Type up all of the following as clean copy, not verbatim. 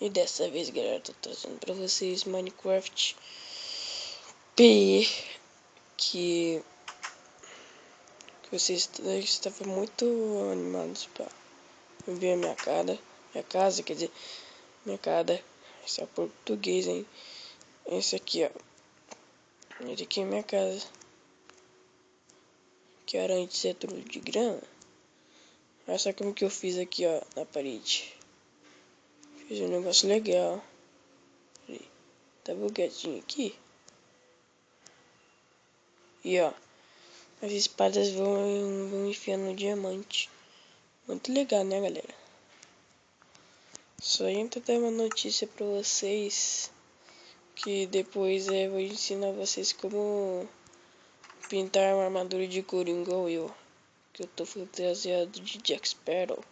E dessa vez, galera, tô trazendo pra vocês Minecraft PE, que vocês estavam muito animados pra ver a minha casa, quer dizer, minha cara. Esse é português, hein? Esse aqui, ó. Esse aqui é minha casa, que era antes é tudo de grama. Olha só como que eu fiz aqui, ó, na parede. Fiz um negócio legal. Tá bugadinho aqui. E ó, as espadas vão enfiando no diamante. Muito legal, né, galera? Só entra dar uma notícia pra vocês, que depois eu vou ensinar vocês como pintar uma armadura de couro igual eu, que eu tô fantasiado de Jack Sparrow.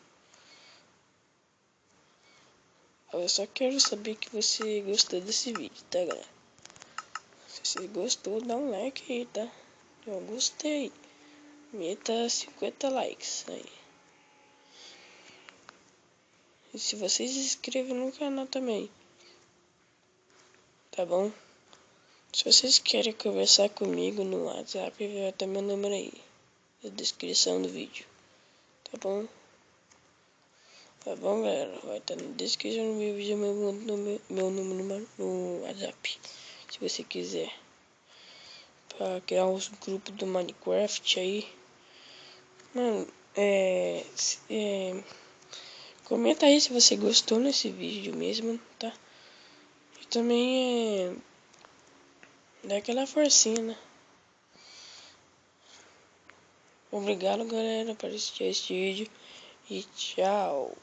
Eu só quero saber que você gostou desse vídeo, tá, galera? Se você gostou, dá um like aí, tá? Eu gostei. Meta 50 likes aí. E se vocês se inscrevam no canal também, tá bom? Se vocês querem conversar comigo no WhatsApp, vai estar meu número aí na descrição do vídeo, tá bom? Tá bom, galera? Vai estar na descrição do meu vídeo meu número no WhatsApp, se você quiser, pra criar uns grupos do Minecraft aí. Mano, comenta aí se você gostou nesse vídeo mesmo, tá? E também dá aquela forcinha, né? Obrigado, galera, por assistir este vídeo e tchau.